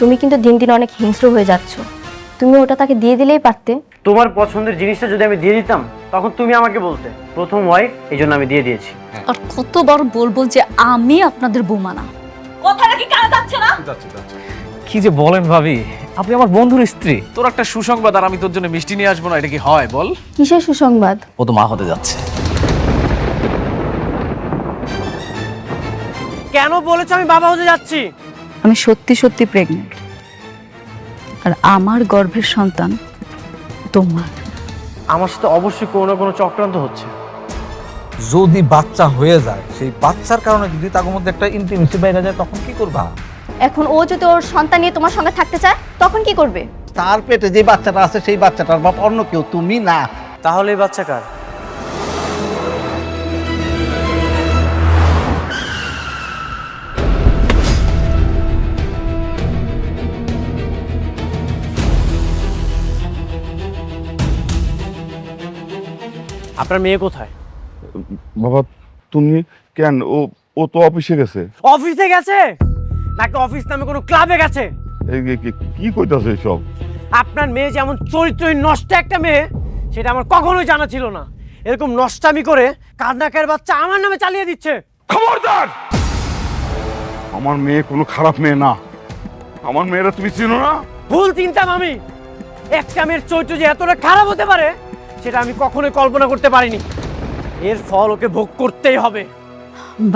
তুমি কিন্তু দিন দিন অনেক হিংস্র হয়ে যাচ্ছ। তুমি ওটা তাকে দিয়ে দিলেই পারতে। তোমার পছন্দের জিনিসটা যদি আমি দিয়ে দিতাম তখন তুমি আমাকে বলতে প্রথম ওয়াইফ, এই জন্য আমি দিয়ে দিয়েছি। আর কতবার বলবো যে আমি আপনাদের বৌমা না? কথাটা কি কানে যাচ্ছে না? কি যে বলেন ভাবি, আপনি আমার বন্ধুর স্ত্রী। তোর একটা সুসংবাদ আর আমি তোর জন্য মিষ্টি নিয়ে আসবো না, এটা কি হয় বল? কিসের সুসংবাদ? ও তো মা হতে যাচ্ছে। কেন বলেছো আমি বাবা হতে যাচ্ছি? আমি সত্যি সত্যি প্রেগনেন্ট, আর আমার গর্ভের সন্তান তোমার। আমার সাথে অবশ্যই কোনো না কোনো চক্রান্ত হচ্ছে। যদি বাচ্চা হয়ে যায়, সেই বাচ্চার কারণে যদি তার মধ্যে একটা ইন্টিমেসি বাইরে যায়, তখন কি করবা? এখন ও যদি ওর সন্তান নিয়ে তোমার সঙ্গে থাকতে চায় তখন কি করবে? তার পেটে যে বাচ্চাটা আছে সেই বাচ্চাটার বাপ অন্য কেউ, তুমি না। তাহলে এই বাচ্চা কার? আপনার মেয়ে কোথায়? বাবা তুমি কেন? ও ও তো অফিসে গেছে। অফিসে গেছে নাকি অফিস নামে কোনো ক্লাবে গেছে? কি কইতাছে সব? আপনার মেয়ে যেমন চরিত্রহীন নষ্ট একটা মেয়ে, সেটা আমার কখনোই জানা ছিল না। এরকম নষ্টামি করে কান্নাকার বাচ্চা আমার নামে চালিয়ে দিচ্ছে। খবরদার! আমার মেয়ে কোনো খারাপ মেয়ে না। আমার মেয়েরা তুমি চিনো না? ভুল চিন্তাম আমি। একটা মেয়ের চরিত্র যে এতটা খারাপ হতে পারে সেটা আমি কখনোই কল্পনা করতে পারিনি। এর ফল ওকে ভোগ করতেই হবে।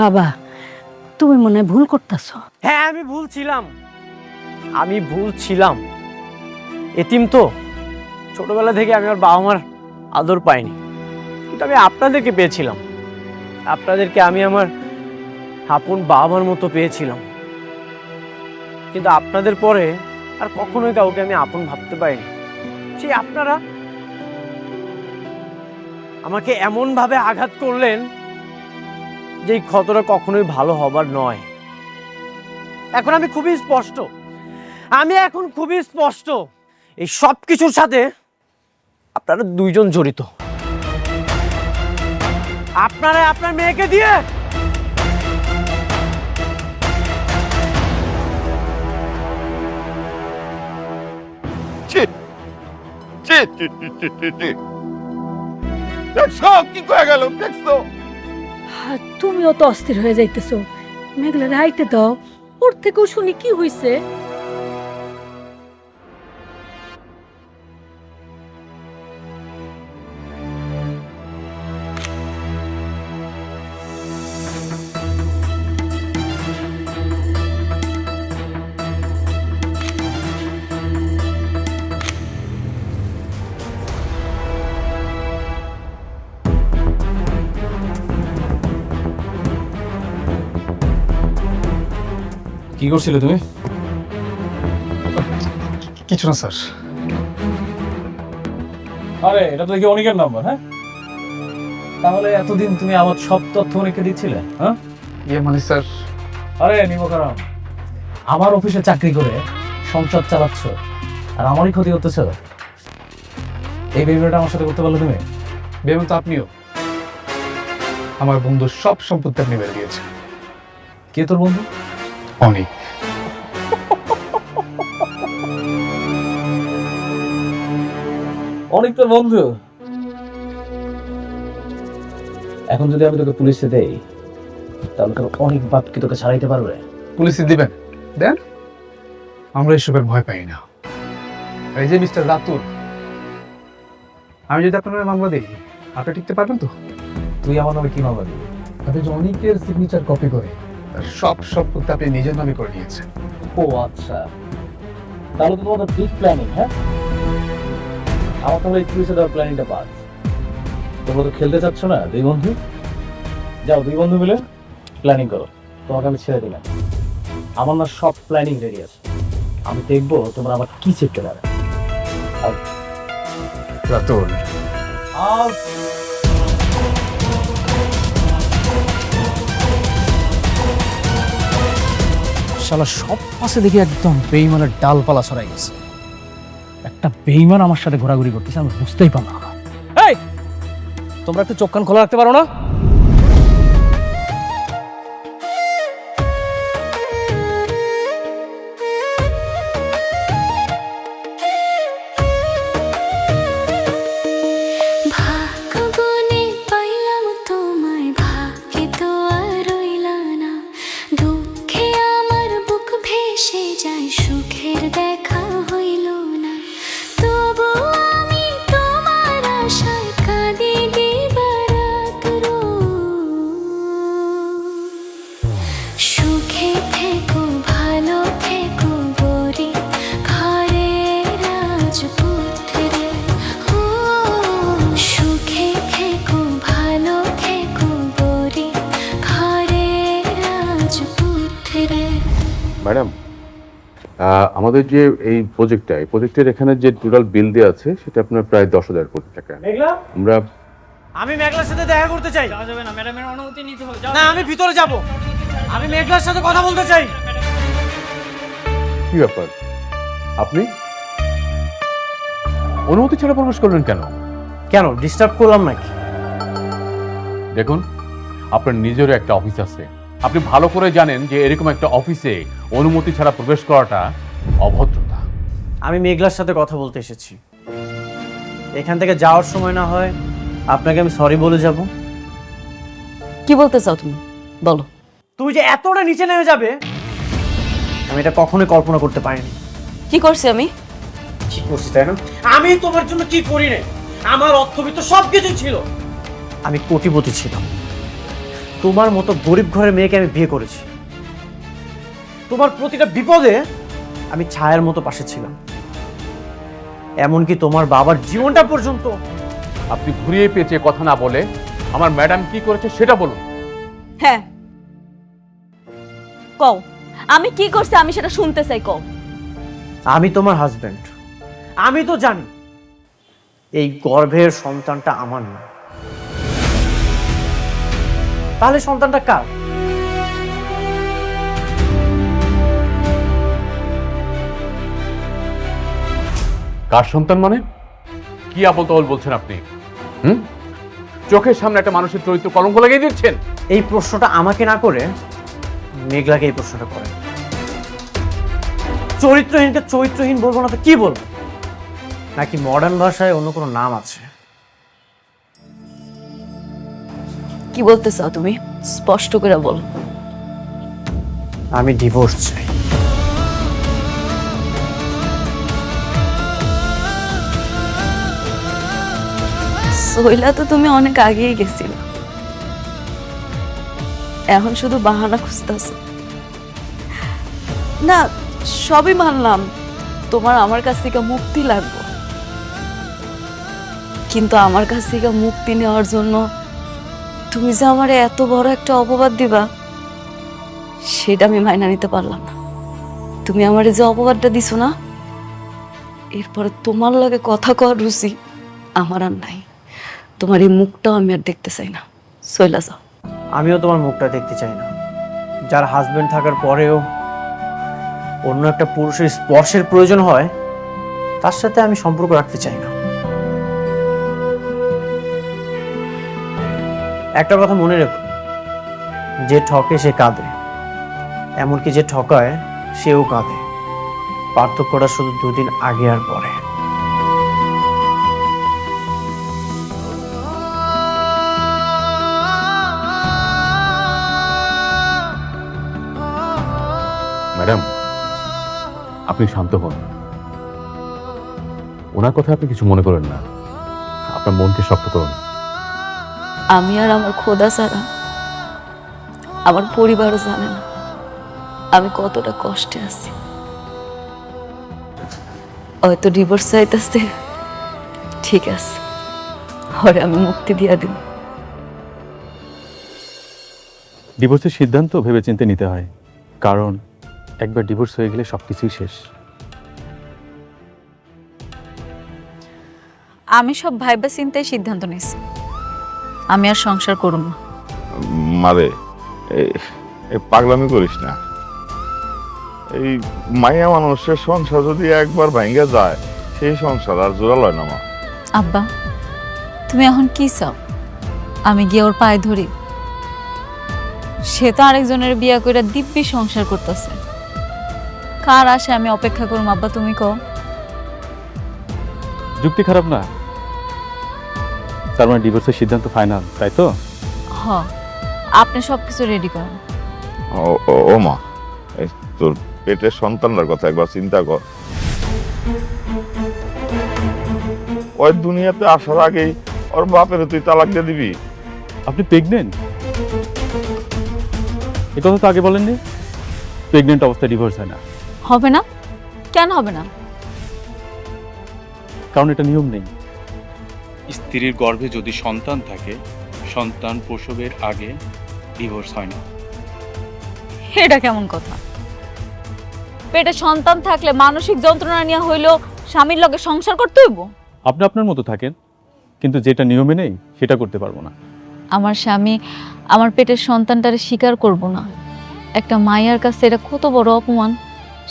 বাবা, তুমি মনে হয় ভুল করতেছ। হ্যাঁ, আমি ভুল ছিলাম। এতিম তো, ছোটবেলা থেকে আমি আমার বাবা মার আদর পাইনি, কিন্তু আমি আপনাদেরকে পেয়েছিলাম। আপনাদেরকে আমি আমার আপন বাবা মার মতো পেয়েছিলাম, কিন্তু আপনাদের পরে আর কখনোই কাউকে আমি আপন ভাবতে পারিনি। সেই আপনারা আমাকে এমন ভাবে আঘাত করলেন যে এই ক্ষতটা কখনোই ভালো হবার নয়। এখন আমি খুবই স্পষ্ট, এই সব কিছুর সাথে আপনারা দুইজন জড়িত। আপনারা আপনার মেয়েকে দিয়ে দেখছো কি কয়ে গেল? দেখছো? তুমিও তো অস্থির হয়ে যাইতেছো। মেঘলা রাইতে দাও, ওর থেকেও শুনি কি হইছে। কি করছিলে তুমি? কিছু না স্যার। আরে এটা তো দেখি অনেকের নাম্বার। হ্যাঁ, তাহলে এতদিন তুমি আমার সব তথ্য অনেককে দিচ্ছিলে? হ্যাঁ, মানে স্যার, আরে নিমকারাম, আমার অফিসে চাকরি করে সংসার চালাচ্ছ আর আমারই ক্ষতি করতেছ। এই বেবিটা আমার সাথে করতে পারলে তুমি? ভেবে তো আপনিও আমার বন্ধুর সব সম্পত্তি আপনি বের দিয়েছেন। কে তোর বন্ধু? অনেক। অনেক তোর বন্ধু? এখন যদি আমি তোকে পুলিশে দেই তাহলে তোর অনেক বাপ কি তোকে ছাড়াইতে পারবে? পুলিশে দিবেন দেন, আমরা এসবের ভয় পাই না। এই যে মিস্টার রাতুল, আমি যদি আপনার মামলা দিই আপনি টিকতে পারবেন তো? তুই আমার নামে কি মামলা দিবি? আপনি যে অনেকের সিগনেচার কপি করে তার সব সম্পত্তি আপনি নিজের নামে করে নিয়েছেন। ও আচ্ছা, তাহলে তো তোমাদের বিগ প্ল্যানিং। হ্যাঁ, আমার তাহলে এই পুলিশে দেওয়ার প্ল্যানিংটা বাদ। তোমরা তো খেলতে চাচ্ছ না দুই বন্ধু? যাও দুই বন্ধু মিলে প্ল্যানিং করো। তোমাকে আমি ছেড়ে দিলাম। আমার না সব প্ল্যানিং রেডি আছে। আমি দেখবো তোমরা আমার কি চেপতে পারে। রাতুল, শালা সব পাশে দেখি একদম বেইমানের ডালপালা ছড়াই গেছে। একটা বেইমান আমার সাথে ঘোরাঘুরি করতেছে, আমি বুঝতেই পারলাম না। এই, তোমরা একটু চোখ কান খোলা রাখতে পারো না? ম্যাডাম, আমাদের যে এই প্রজেক্টের এখানে যে টোটাল বিল দেওয়া আছে সেটা আপনার প্রায় 10,000 কোটি টাকা। মেঘলা, আমরা আমি মেঘলার সাথে দেখা করতে চাই। যাবে না, ম্যাডামের অনুমতি নিতে হবে। না, আমি ভিতরে যাব। আমি মেঘলার সাথে কথা বলতে চাই। কি ব্যাপার, আপনি অনুমতি ছাড়া প্রবেশ করলেন কেন? কেন ডিস্টার্ব করলাম নাকি? দেখুন, আপনার নিজেরও একটা অফিস আছে। আপনি ভালো করে জানেন যে এরকম একটা অফিসে অনুমতি ছাড়া প্রবেশ করাটা অভদ্রতা। আমি মেঘলার সাথে কথা বলতে এসেছি। এখান থেকে যাওয়ার সময় না হয় আপনাকে আমি সরি বলে যাব। কি বলতে চাও তুমি, বলো। তুই যে এতটা নিচে নেমে যাবে আমি এটা কখনোই কল্পনা করতে পারিনি। কি করছি আমি? ঠিক করছি, তাই না? আমি তোমার জন্য কি করি না? আমার অর্থবিত্ত সবকিছু ছিল। আমি কোটিপতি ছিলাম। তোমার মতো গরিব ঘরের মেয়েকে আমি বিয়ে করেছি। তোমার প্রতিটা বিপদে আমি ছায়ার মতো পাশে ছিলাম। এমনকি তোমার বাবার জীবনটা পর্যন্ত। আপনি ঘুরিয়ে পেঁচিয়ে কথা না বলে আমার ম্যাডাম কি করেছে সেটা বলুন। হ্যাঁ, কও আমি কি করছি, আমি সেটা শুনতে চাই, কও। আমি তোমার হাজবেন্ড। আমি তো জানি এই গর্ভের সন্তানটা আমার না। তাহলে সন্তানটা কার? কার সন্তান মানে? কি আবল তাবল বলছেন আপনি? চোখের সামনে একটা মানুষের চরিত্র কলঙ্ক লাগিয়ে দিচ্ছেন। এই প্রশ্নটা আমাকে না করে মেঘলাকে এই প্রশ্নটা করে। চরিত্রহীনকে চরিত্রহীন বলবো না তো কি বলবো? নাকি মডার্ন ভাষায় অন্য কোনো নাম আছে? কি বলতে চাও তুমি, স্পষ্ট করে বলো। আমি ডিভোর্স চাই। সইলা তো তুমি অনেক আগেই গেছিল, এখন শুধু বাহানা খুঁজতেছো। না, সবই মানলাম তোমার আমার কাছ থেকে মুক্তি লাগবে, কিন্তু আমার কাছ থেকে মুক্তি নেওয়ার জন্য তুমি যে আমার এত বড় একটা অপবাদ দিবা সেটা আমি মাইনা নিতে পারলাম না। তুমি আমার যে অপবাদটা দিছো না, এরপরে তোমার লাগে কথা কর রুচি আমার আর নাই। তোমার এই মুখটাও আমি আর দেখতে চাই না, চইলা যাও। আমিও তোমার মুখটা দেখতে চাই না। যার হাজবেন্ড থাকার পরেও অন্য একটা পুরুষের স্পর্শের প্রয়োজন হয়, তার সাথে আমি সম্পর্ক রাখতে চাই না। একটা কথা মনে রেখো, যে ঠকে সে কাঁদে, এমনকি যে ঠকায় সেও কাঁদে। পার্থক্যটা শুধু দুদিন আগে আর পরে। ম্যাডাম, আপনি শান্ত হন। ওনার কথা আপনি কিছু মনে করেন না, আপনার মনকে শক্ত করুন। আমি আর আমার খোদা ছাড়া আমার পরিবারও জানে না আমি কতটা কষ্টে আছি। হয়তো ডিভোর্স চাইতেছে, ঠিক আছে, হরে আমি মুক্তি দিয়া দিব। ডিভোর্সের সিদ্ধান্ত ভেবেচিন্তে নিতে হয়, কারণ একবার ডিভোর্স হয়ে গেলে সবকিছুই শেষ। আমি সব ভাইবা চিন্তায় সিদ্ধান্ত নিয়েছি, আমি আর সংসার করব না। মারে, এই পাগলামি করিস না। এই মাইয়া মানুষের সংসার যদি একবার ভাঙ্গা যায়, সেই সংসার আর জোড়া লয় না মা। আব্বা, তুমি এখন কি চাও? আমি গিয়ে ওর পায়ে ধরি? সে তো আরেকজনের বিয়া করে দিব্যি সংসার করতেছে। কার আসে আমি অপেক্ষা করুম আব্বা, তুমি কও। যুক্তি খারাপ না। তার মানে ডিভোর্সের সিদ্ধান্ত ফাইনাল, তাই তো? হ, আপনি সবকিছু রেডি করেন। ও মা, এই তোর পেটের সন্তানটার কথা একবার চিন্তা কর। ওই দুনিয়াতে আসার আগেই ওর বাপের তুই তালাক দিয়ে দিবি? আপনি প্রেগনেন্ট? এ কথা তো আগে বলেননি। প্রেগনেন্ট অবস্থায় ডিভোর্স হয় না। হবে না? কেন হবে না? কারণ এটা নিয়ম নেই। স্ত্রীর গর্ভে যদি সন্তান থাকে, সন্তান প্রসবের আগে ডিভোর্স হয় না। এটা কেমন কথা? পেটে সন্তান থাকলে মানসিক যন্ত্রণা নিয়ে হইলেও স্বামীর লগে সংসার করতে হইব? আপনি আপনার মতো থাকেন, কিন্তু যেটা নিয়মে নেই সেটা করতে পারবো না। আমার স্বামী আমার পেটের সন্তানটারে স্বীকার করব না, একটা মায়ের কাছে এটা কত বড় অপমান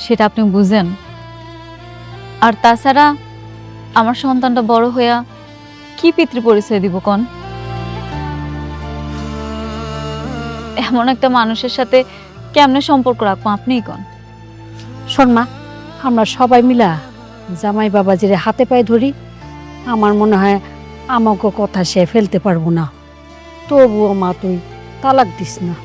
সেটা আপনি বুঝেন? আর তাছাড়া আমার সন্তানটা বড় হইয়া কি পিতৃ পরিচয় দিব কোন? এমন একটা মানুষের সাথে কেমনে সম্পর্ক রাখবো আপনিই কোন? শোন মা, আমরা সবাই মিলা জামাই বাবাজিরে হাতে পায়ে ধরি। আমার মনে হয় আমাকে কথা সে ফেলতে পারবো না। তবুও মা তুই তালাক দিস না।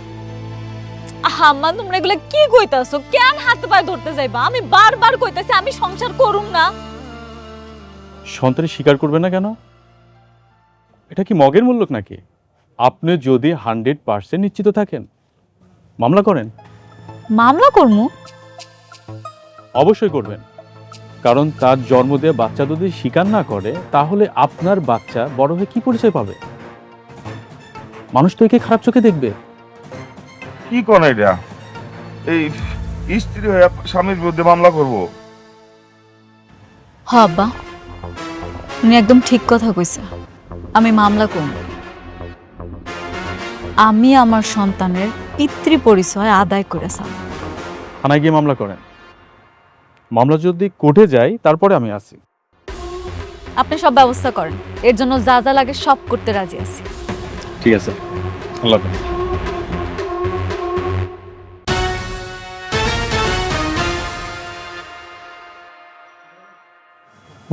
আম্মা তোমরা এগুলা কি কইতাছো? কেন হাতে পায়ে ধরতে যাইবা? আমি বারবার কইতাছি আমি সংসার করুম না। সন্তানের স্বীকার করবে না কেন? এটা কি মগের মূল্য নাকি? আপনি যদি 100% নিশ্চিত থাকেন মামলা করেন। মামলা করমু? অবশ্যই করবেন, কারণ তার জন্ম দেওয়া বাচ্চা যদি স্বীকার না করে তাহলে আপনার বাচ্চা বড় হয়ে কি পরিচয় পাবে? মানুষ তো একে খারাপ চোখে দেখবে। কি কোন এটা? এই স্ত্রী হয়ে স্বামীর বিরুদ্ধে মামলা করব? হ আব্বা, উনি একদম ঠিক কথা কইছে। আমি মামলা করব। আমি আমার সন্তানের পিতৃ পরিচয় আদায় করেছি। থানায় গিয়ে মামলা করেন। মামলা যদি কোর্টে যায় তারপরে আমি আসি। আপনি সব ব্যবস্থা করেন, এর জন্য যা যা লাগে সব করতে রাজি আছি। ঠিক আছে, আল্লাহ হাফেজ।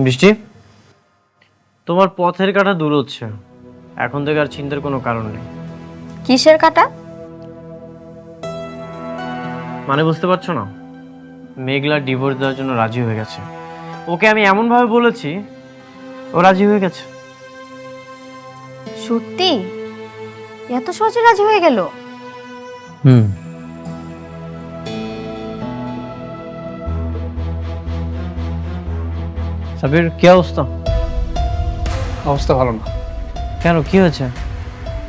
বৃষ্টি, তোমার পথের কাঁটা দূর হচ্ছে, এখন থেকে আর চিন্তার কোনো কারণ নেই। কিসের কাটা? মানে বুঝতে পারছো না? মেঘলা ডিভোর্স দেওয়ার জন্য রাজি হয়ে গেছে। ওকে আমি এমনভাবে বলেছি, ও রাজি হয়ে গেছে। সত্যি? এত সহজে রাজি হয়ে গেল? সাবির, কি অবস্থা? অবস্থা ভালো না। কেন, কি হয়েছে?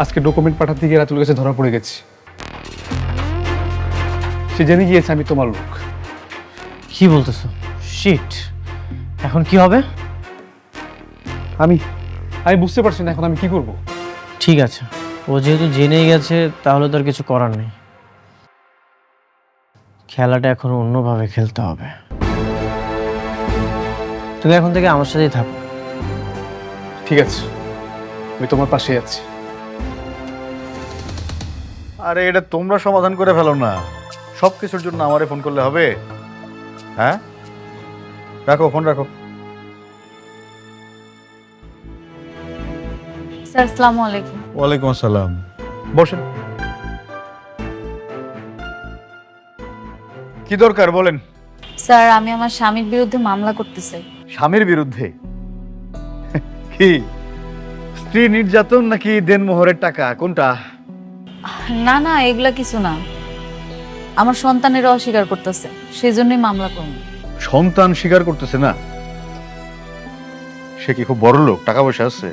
আজকে ডকুমেন্ট পাঠাতে গিয়ে রাতুল কাছে ধরা পড়ে গেছি। সে জেনে গিয়েছে আমি তোমার লোক। কি বলতেছো? শিট, এখন কি হবে? আমি বুঝতে পারছি না এখন আমি কি করব। ঠিক আছে, ও যেহেতু জেনেই গেছে তাহলে তো আর কিছু করার নেই। খেলাটা এখন অন্যভাবে খেলতে হবে। তুমি এখন থেকে আমার সাথেই থাকো। ঠিক আছে, আমি তোমার পাশে আছি। আরে এটা তোমরা সমাধান করে ফেলো না, সব কিছুর জন্য আমারে ফোন করলে হবে? হ্যাঁ, রাখো ফোন, রাখো। স্যার আসসালামু আলাইকুম। ওয়ালাইকুম আসসালাম, বসেন। কি দরকার বলেন? স্যার আমি আমার স্বামীর বিরুদ্ধে মামলা করতে চাই। স্বামীর বিরুদ্ধে? কি স্ত্রী নির্যাতন নাকি দেনমোহরের টাকা, কোনটা? না না, এগুলা কিছু না। আমার সন্তানের অস্বীকার করতেছে, সেজন্যই মামলা করব। সন্তান স্বীকার করতেছে না? সে কি খুব বড় লোক, টাকা পয়সা আছে?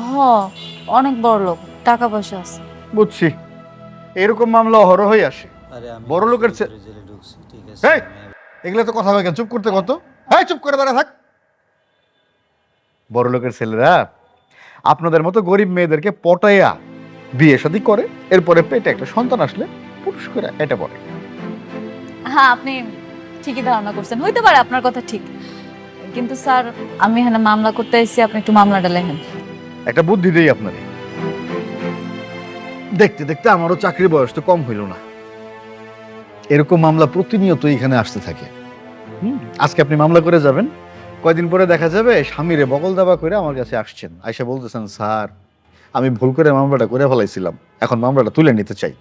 হ, অনেক বড় লোক, টাকা পয়সা আছে। বুঝছি, এরকম মামলা অহরহই আসে। বড় লোকের এই, এগুলা তো কথা হয় কেন? চুপ করতে কত? হ্যাঁ, চুপ করে দাঁড়া থাক। বড় লোকের ছেলেরা আপনাদের মতো গরিব মেয়েদেরকে পটাইয়া বিয়ে শাদী করে, এরপরে পেটে একটা সন্তান আসলে পুরুষ করে এটা পড়ে। হ্যাঁ, আপনি ঠিকই ধারণা করছেন, হইতে পারে আপনার কথা ঠিক, কিন্তু স্যার আমি এখানে মামলা করতে এসেছি, আপনি একটু মামলাটা লেখেন। একটা বুদ্ধি দেই আপনারে। দেখতে দেখতে আমারও চাকরির বয়স তো কম হইল না, এরকম মামলা প্রতিনিয়ত এখানে আসতে থাকে। আজকে আপনি মামলা করে যাবেন, কয়দিন পরে দেখা যাবে স্বামীরে বগল দাবা করে আমার কাছে আসছেন, আইসা বলতেছেন স্যার আমি ভুল করে মামলাটা করে ফেলাইছিলাম, এখন মামলাটা তুলে নিতে চাই।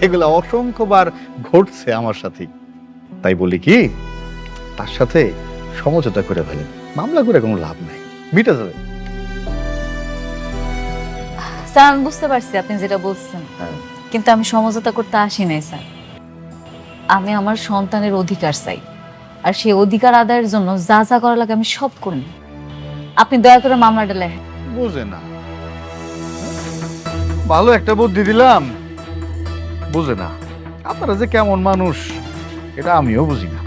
এগুলা অসংখ্যবার ঘটছে আমার সাথে। তাই বলি কি, তার সাথে সমঝোতা করে ফেলেন, মামলা করে কোনো লাভ নাই, মিটে যাবে। স্যার আমি বুঝতে পারছি আপনি যেটা বলছেন, কিন্তু আমি সমঝোতা করতে আসি নাই স্যার। আমি আমার সন্তানের অধিকার চাই, আর সেই অধিকার আদায়ের জন্য যা যা করা লাগে আমি সব করি। আপনি দয়া করে মামলাটা লেখেন। বুঝে না, ভালো একটা বুদ্ধি দিলাম, বোঝে না। আপনারা যে কেমন মানুষ এটা আমিও বুঝি না।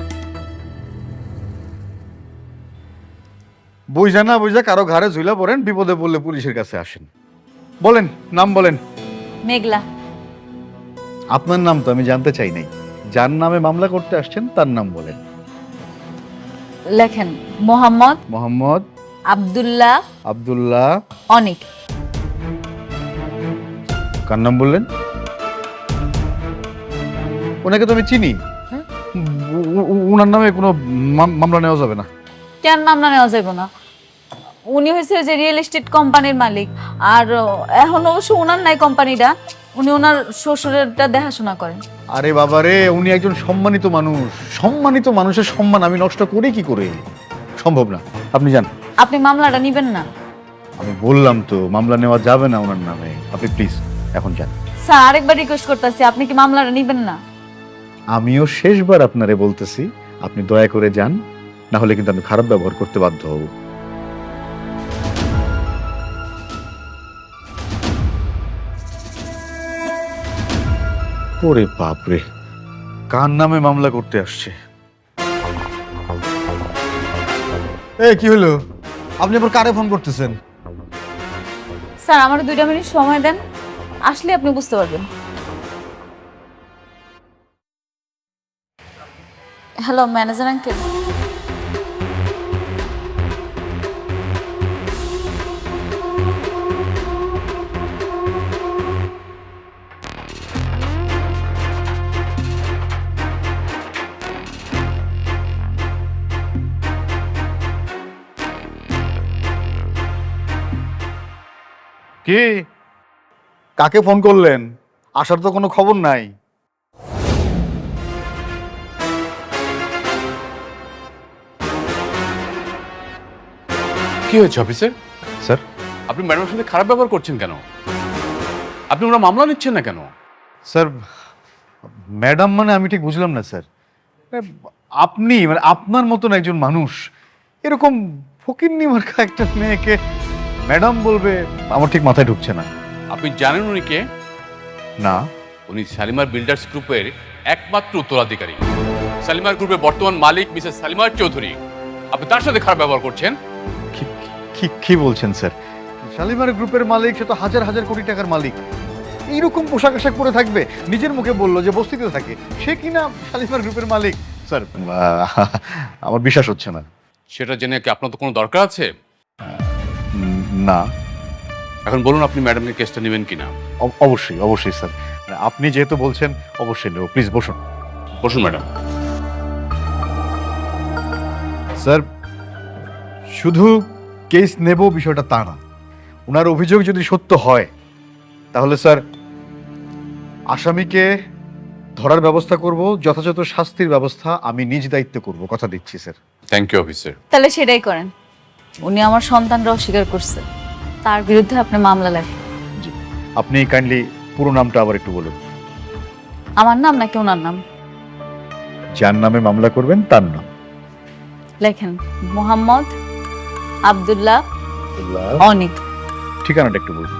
বুঝা না বুঝা কারো ঘাড়ে ঝুলা পড়েন, বিপদে পড়লে পুলিশের কাছে আসেন। বলেন, নাম বলেন। মেঘলা। আপনার নাম তো আমি জানতে চাই নাই, যার নামে মামলা করতে আসছেন তার নাম বলেন। লেখেন মোহাম্মদ মোহাম্মদ আব্দুল্লাহ আব্দুল্লাহ অনিক। কার নাম বললেন? ওনাকে তো আমি চিনি। উনার নামে কোনো মামলা নেওয়া যাবে না। কেন মামলা নেওয়া যাবে না? উনি হয়েছে যে রিয়েল এস্টেট কোম্পানির মালিক, আর এখন অবশ্য ওনার নাই কোম্পানিটা, উনি ওনার শ্বশুরেরটা দেখাশোনা করেন। আরে বাবা রে, উনি একজন সম্মানিত মানুষ। সম্মানিত মানুষের সম্মান আমি নষ্ট করি কি করে? সম্ভব না। আপনি যান। আপনি মামলাটা নিবেন না? আমি বললাম তো মামলা নেওয়া যাবে না ওনার নামে। আপনি প্লিজ এখন যান। স্যার আরেকবার রিকোয়েস্ট করতেছি, আপনি কি মামলাটা নিবেন না? আমিও শেষবার আপনারে বলতেছি, আপনি দয়া করে যান, না হলে কিন্তু আমি খারাপ ব্যবহার করতে বাধ্য হব। ওরে বাপরে, কার নামে মামলা করতে আসছে? কি হলো? আপনি আবার কারে ফোন করতেছেন? স্যার আমার 2 মিনিট সময় দেন, আসলে আপনি বুঝতে পারবেন। Hello manager uncle. কি? কাকে ফোন করলেন? আসার তো কোনো খবর নাই। কি হয়েছে অফিসার? স্যার, আপনি ম্যাডামের সাথে খারাপ ব্যবহার করছেন কেন? আপনি ওরা মামলা নিচ্ছেন না কেন? স্যার ম্যাডাম মানে আমি ঠিক বুঝলাম না স্যার। আপনি মানে আপনার মতন একজন মানুষ এরকম ফকিন্নি মার্কা একটা মেয়েকে ম্যাডাম বলবে, আমার ঠিক মাথায় ঢুকছে না। আপনি জানেন উনি কে? না। উনি শালিমার বিল্ডার্স গ্রুপের একমাত্র উত্তরাধিকারী। শালিমার গ্রুপের বর্তমান মালিক মিসেস শালিমার চৌধুরী। আপনি তার সাথে খারাপ ব্যবহার করছেন। কি বলছেন স্যার? শালিমার গ্রুপের মালিক, সে তো হাজার হাজার কোটি টাকার মালিক। এইরকম পোশাক আশাক পরে থাকবে? নিজের মুখে বললো যে বস্তিতে থাকে, সে কিনা শালিমার গ্রুপের মালিক। স্যার আমার বিশ্বাস হচ্ছে না। সেটা জেনে কি আপনার তো কোনো দরকার আছে? না। এখন বলুন আপনি ম্যাডামের কেসটা নেবেন কিনা? অবশ্যই অবশ্যই স্যার, আপনি যেহেতু বলছেন অবশ্যই নেব। প্লিজ বসুন। বসুন ম্যাডাম। স্যার শুধু কেস নেব বিষয়টা তা না, ওনার অভিযোগ যদি সত্য হয় তাহলে স্যার আসামিকে ধরার ব্যবস্থা করব, যথাযথ শাস্তির ব্যবস্থা আমি নিজ দায়িত্বে করব, কথা দিচ্ছি স্যার। Thank you officer. তাহলে সেটাই করেন। উনি আমার সন্তানরা অস্বীকার করছে, তার বিরুদ্ধে আপনি মামলা লেখেন। জি, আপনি কাইন্ডলি পুরো নামটা আবার একটু বলুন। আমার নাম নাকি ওনার নাম? যার নামে মামলা করবেন তার নাম লেখেন মোহাম্মদ আব্দুল্লাহ অনিক। ঠিকানাটা একটু বলুন।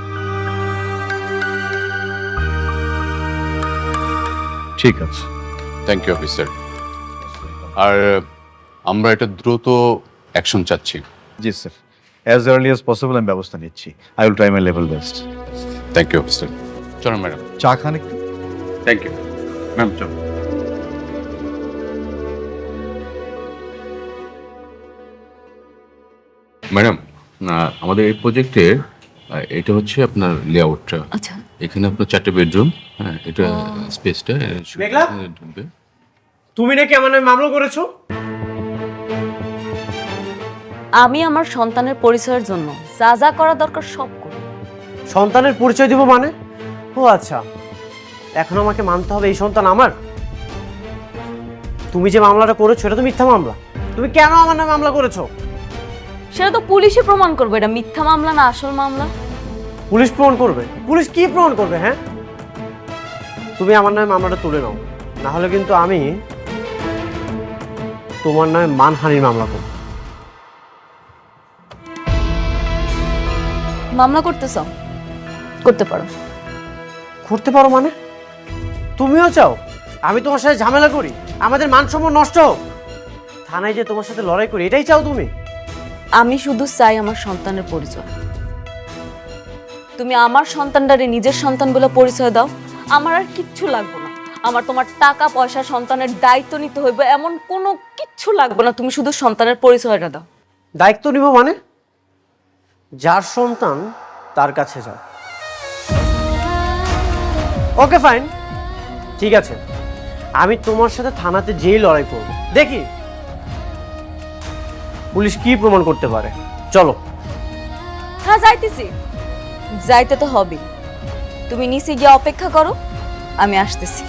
ঠিক আছে। Thank you officer. আর আমরা এটা দ্রুত অ্যাকশন চাচ্ছি। জি sir, as early as possible আমি ব্যবস্থা নিচ্ছি। I will try my level best. Thank you officer. চলুন ম্যাডাম। চা খান একটু। Thank you ma'am. চলুন। ম্যাডাম, আমাদের এই প্রজেক্টের এটা হচ্ছে আপনার লেআউটটা। আচ্ছা, এখানে আপনার 4টে বেডরুম। হ্যাঁ, এটা স্পেসটা মেঘলা? ঢুকবে। তুমি নাকি আমার নামে মামলা করেছো? আমি আমার সন্তানের পরিচয়ের জন্য যা যা করা দরকার সব করব। সন্তানের পরিচয় দিব মানে? ও আচ্ছা, এখন আমাকে মানতে হবে এই সন্তান আমার? তুমি যে মামলাটা করেছো এটা তো মিথ্যা মামলা। তুমি কেন আমার নামে মামলা করেছো? সেটা তো পুলিশে প্রমাণ করবে এটা মিথ্যা মামলা না আসল মামলা। পুলিশ প্রমাণ করবে? পুলিশ কি প্রমাণ করবে? হ্যাঁ, তুমি আমার নামে মামলাটা তুলে নাও, না হলে কিন্তু আমি তোমার নামে মানহানির মামলা করব। মামলা করতে চাও? করতে পারো। করতে পারো মানে? তুমিও চাও আমি তোমার সাথে ঝামেলা করি, আমাদের মান সম্মান নষ্ট হোক, থানায় যে তোমার সাথে লড়াই করি, এটাই চাও তুমি? আমি শুধু চাই আমার সন্তানের পরিচয়। তুমি আমার সন্তানটারে নিজের সন্তান বলে পরিচয় দাও, আমার আর কিচ্ছু লাগবে না। আমার তোমার টাকা পয়সা সন্তানের দায়িত্ব নিতে হইবে এমন কোনো কিচ্ছু লাগবে না, তুমি শুধু সন্তানের পরিচয়টা দাও। দায়িত্ব নিব মানে? যার সন্তান তার কাছে যাও। ওকে ফাইন, ঠিক আছে, আমি তোমার সাথে থানাতে যেই লড়াই করব, দেখি পুলিশ কি প্রমাণ করতে পারে। চলো। হ্যাঁ যাইতেছি, যাইতে তো হবে। তুমি নিচে গিয়ে অপেক্ষা করো, আমি আসতেছি।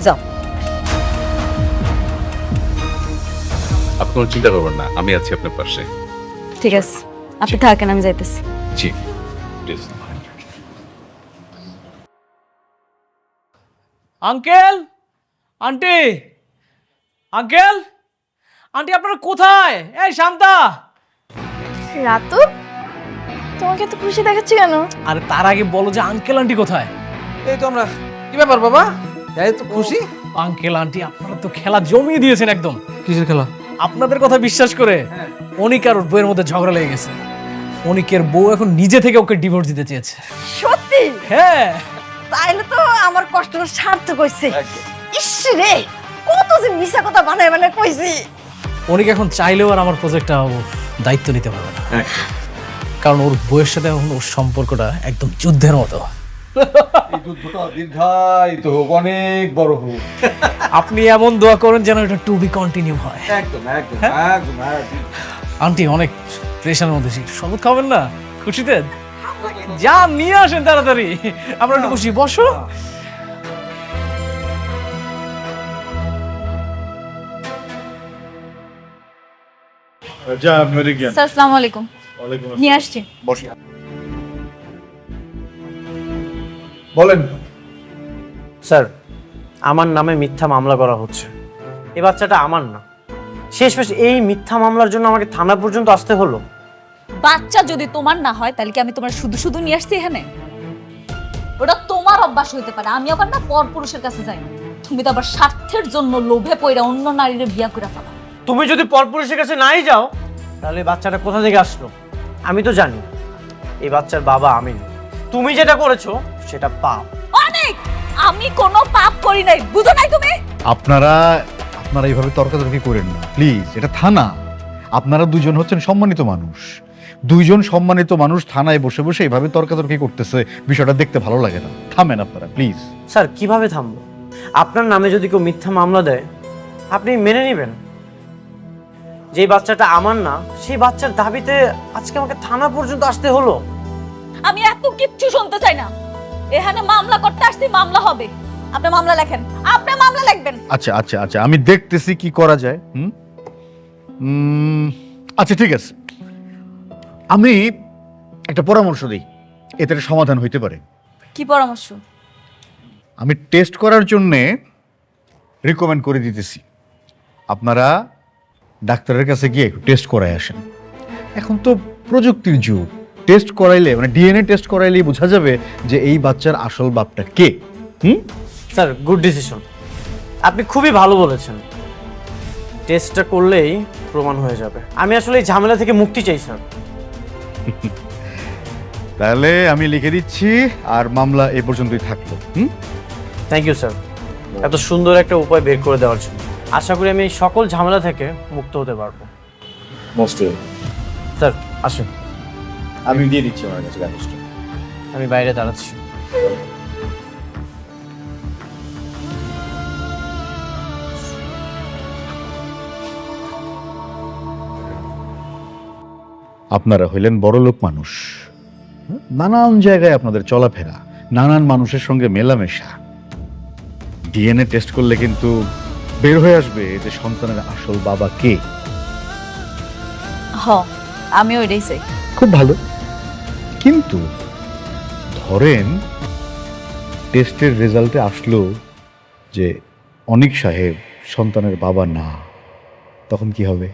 যাও। আপনি কোনো চিন্তা করবেন না, আমি আছি আপনার পাশে। ঠিক আছে, আপনি থাকেন, আমি যাইতেছি। জি please. Uncle, aunty, uncle, aunty আপনারা কোথায়? এই শান্তা। রাতু, তোমাকে তো খুশি দেখাচ্ছি কেন? আরে তার আগে বলো যে আঙ্কেল আন্টি কোথায়? এই তো আমরা। কি ব্যাপার বাবা? এই তো খুশি। আঙ্কেল আন্টি আপনারা তো খেলা জমিয়ে দিয়েছেন একদম। কিসের খেলা? আপনাদের কথা বিশ্বাস করে অনিক আর ওর বউয়ের মধ্যে ঝগড়া লেগে গেছে। অনিকের বউ এখন নিজে থেকে ওকে ডিভোর্স দিতে চেয়েছে। সত্যি? হ্যাঁ। তাইলে তো আমার কষ্টটা সার্থক হইছে। ইস রে, কত যে মিছা কথা বানায় বানায় কইছি। অনিক এখন চাইলেও আর আমার প্রজেক্টটা দায়িত্ব নিতে পারবে না, কারণ ওর বউয়ের সাথে এখন ওর সম্পর্কটা একদম যুদ্ধের মতো। এই যুদ্ধটা দীর্ঘায়িত হোক, অনেক বড় হোক। আপনি এমন দোয়া করেন যেন এটা টু বি কন্টিনিউ হয়। একদম একদম একদম একদম। আন্টি অনেক প্রেশারের মধ্যে, শরবত খাবেন না খুশিতে? যা নিয়ে আসেন তাড়াতাড়ি, আমরা একটু বসি। বসো। স্যার আসসালামু আলাইকুম। নিয়ে আসছি। বলেন। স্যার, আমার নামে মিথ্যা মামলা করা হচ্ছে। এই বাচ্চাটা আমার না। শেষমেশ এই মিথ্যা মামলার জন্য আমাকে থানা পর্যন্ত আসতে হলো। বাচ্চা যদি তোমার না হয় তাহলে কি আমি তোমার শুধু শুধু নিয়ে আসছি এখানে? ওটা তোমার অভ্যাস হইতে পারে, আমি আবার না পর পুরুষের কাছে যাই না। তুমি তো আবার স্বার্থের জন্য লোভে পড়ে অন্য নারীর বিয়া করে ফেলা। তুমি যদি পরপুরুষের কাছে নাই যাও তাহলে এই বাচ্চাটা কোথা থেকে আসলো? আমি তো জানি এই বাচ্চার বাবা আমি না। তুমি যেটা করেছো সেটা পাপ। অনেক, আমি কোনো পাপ করি নাই, বুঝো নাই তুমি? আপনারা এইভাবে তর্কাতর্কি করেন না প্লিজ, এটা থানা। আপনারা দুজন হচ্ছেন সম্মানিত মানুষ, দুইজন সম্মানিত মানুষ থানায় বসে বসে এইভাবে তর্কাতর্কি করতেছে, বিষয়টা দেখতে ভালো লাগে না। থামেন আপনারা প্লিজ। স্যার কিভাবে থামবো? আপনার নামে যদি কেউ মিথ্যা মামলা দেয় আপনি মেনে নেবেন? যে বাচ্চাটা আমার না সেই বাচ্চার দাবিতে আজকে আমাকে থানা পর্যন্ত আসতে হলো। আমি এত কিচ্ছু শুনতে চাই না। এখানে মামলা করতে আসছি, মামলা হবে। আপনি মামলা লেখেন, আপনি মামলা লিখবেন। আচ্ছা আচ্ছা আচ্ছা, আমি দেখতেছি কি করা যায়। আচ্ছা ঠিক আছে, আমি একটা পরামর্শ দিই, এতে একটা সমাধান হইতে পারে। কি পরামর্শ? আমি টেস্ট করার জন্যে রিকমেন্ড করে দিতেছি, আপনারা ডাক্তারের কাছে গিয়ে একটু টেস্ট করায় আসেন। এখন তো প্রযুক্তির যুগ, টেস্ট করাইলে মানে ডিএনএ টেস্ট করাইলেই বোঝা যাবে যে এই বাচ্চার আসল বাপটা কে। স্যার গুড ডিসিশন, আপনি খুবই ভালো বলেছেন। টেস্টটা করলেই প্রমাণ হয়ে যাবে। আমি আসলে এই ঝামেলা থেকে মুক্তি চাই স্যার। তাহলে আমি লিখে দিচ্ছি, আর মামলা এ পর্যন্তই থাকলো। থ্যাংক ইউ স্যার, এত সুন্দর একটা উপায় বের করে দেওয়ার জন্য। আশা করি আমি এই সকল ঝামেলা থেকে মুক্ত হতে পারবো। মোস্ট স্যার আসুন, আমি দিয়ে দিচ্ছি আমার কাছে কাগজটা। আমি বাইরে দাঁড়াচ্ছি। আপনারা হইলেন বড়লোক মানুষ, নানান জায়গায় আপনাদের চলাফেরা, নানান মানুষের সঙ্গে মেলামেশা। ডিএনএ টেস্ট করলে কিন্তু বের হয়ে আসবে যে সন্তানের আসল বাবা কে। আমি ওইটাই চাই। খুব ভালো, কিন্তু ধরেন টেস্টের রেজাল্টে আসলো যে অনিক সাহেব সন্তানের বাবা না, তখন কি হবে?